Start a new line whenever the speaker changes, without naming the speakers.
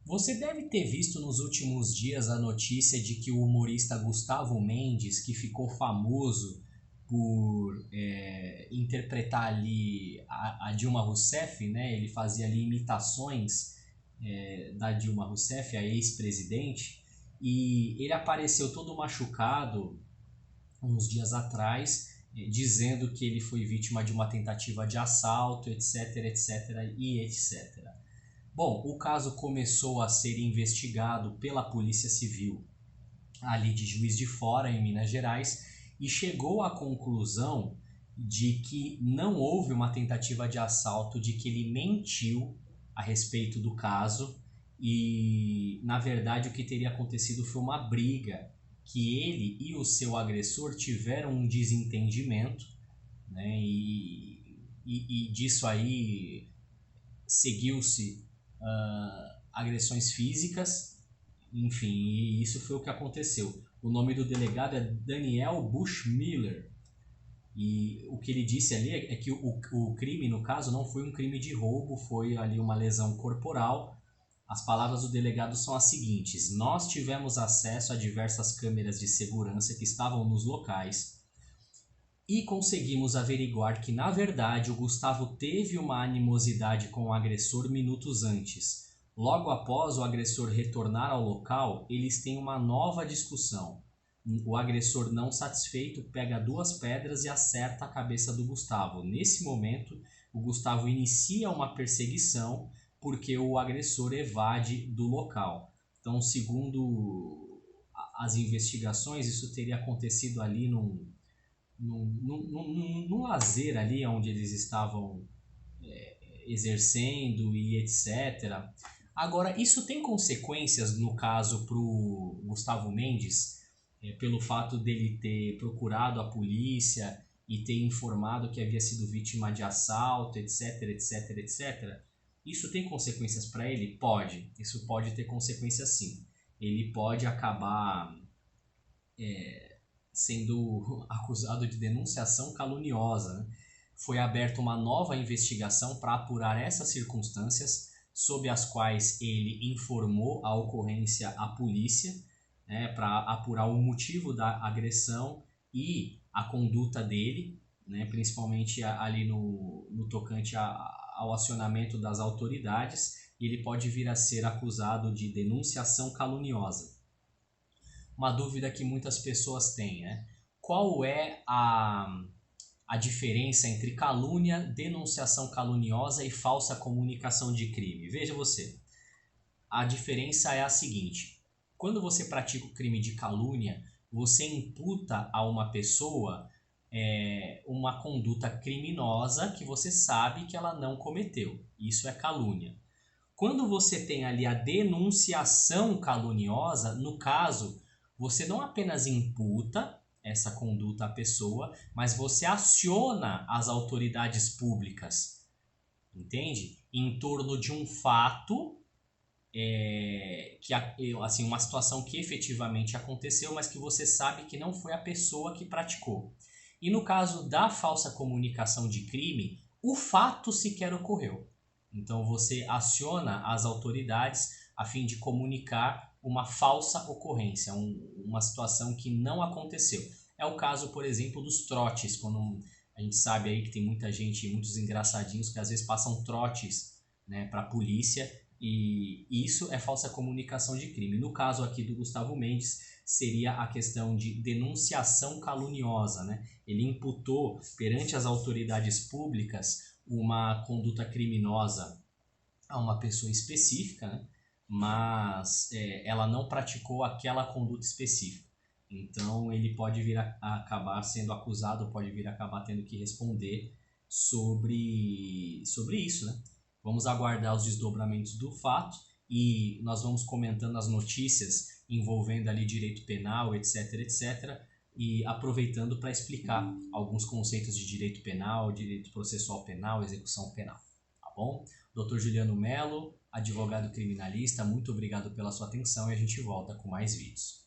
Você deve ter visto nos últimos dias a notícia de que o humorista Gustavo Mendes, que ficou famoso por interpretar ali a Dilma Rousseff, né? Ele fazia ali imitações da Dilma Rousseff, a ex-presidente, e ele apareceu todo machucado uns dias atrás, dizendo que ele foi vítima de uma tentativa de assalto, etc, etc e etc. Bom, o caso começou a ser investigado pela Polícia Civil ali de Juiz de Fora, em Minas Gerais, e chegou à conclusão de que não houve uma tentativa de assalto, de que ele mentiu a respeito do caso e, na verdade, o que teria acontecido foi uma briga que ele e o seu agressor tiveram um desentendimento, né? E disso aí seguiu-se agressões físicas, enfim, e isso foi o que aconteceu. O nome do delegado é Daniel Bushmiller. E o que ele disse ali é que o crime, no caso, não foi um crime de roubo, foi ali uma lesão corporal. As palavras do delegado são as seguintes: nós tivemos acesso a diversas câmeras de segurança que estavam nos locais e conseguimos averiguar que, na verdade, o Gustavo teve uma animosidade com o agressor minutos antes. Logo após o agressor retornar ao local, eles têm uma nova discussão. O agressor, não satisfeito, pega duas pedras e acerta a cabeça do Gustavo. Nesse momento, o Gustavo inicia uma perseguição porque o agressor evade do local. Então, segundo as investigações, isso teria acontecido ali num lazer ali onde eles estavam exercendo e etc. Agora, isso tem consequências no caso para o Gustavo Mendes, pelo fato dele ter procurado a polícia e ter informado que havia sido vítima de assalto, etc, etc, etc. Isso tem consequências para ele? Pode. Isso pode ter consequências sim. Ele pode acabar sendo acusado de denunciação caluniosa, né? Foi aberta uma nova investigação para apurar essas circunstâncias sob as quais ele informou a ocorrência à polícia, né, para apurar o motivo da agressão e a conduta dele, né, principalmente ali no tocante ao acionamento das autoridades. E ele pode vir a ser acusado de denunciação caluniosa. Uma dúvida que muitas pessoas têm, né? Qual é a diferença entre calúnia, denunciação caluniosa e falsa comunicação de crime? Veja você, a diferença é a seguinte: quando você pratica o crime de calúnia, você imputa a uma pessoa uma conduta criminosa que você sabe que ela não cometeu. Isso é calúnia. Quando você tem ali a denunciação caluniosa, no caso, você não apenas imputa essa conduta à pessoa, mas você aciona as autoridades públicas, entende? Em torno de um fato, que assim, uma situação que efetivamente aconteceu, mas que você sabe que não foi a pessoa que praticou. E no caso da falsa comunicação de crime, o fato sequer ocorreu. Então você aciona as autoridades a fim de comunicar uma falsa ocorrência, uma situação que não aconteceu. É o caso, por exemplo, dos trotes, quando a gente sabe aí que tem muita gente, muitos engraçadinhos que às vezes passam trotes, né, para a polícia, e isso é falsa comunicação de crime. No caso aqui do Gustavo Mendes, seria a questão de denunciação caluniosa, né? Ele imputou perante as autoridades públicas uma conduta criminosa a uma pessoa específica, né? Mas ela não praticou aquela conduta específica. Então ele pode vir a acabar sendo acusado, pode vir a acabar tendo que responder sobre isso, né? Vamos aguardar os desdobramentos do fato e nós vamos comentando as notícias envolvendo ali direito penal, etc, etc, e aproveitando para explicar alguns conceitos de direito penal, direito processual penal, execução penal, tá bom? Dr. Juliano Melo, advogado criminalista, muito obrigado pela sua atenção e a gente volta com mais vídeos.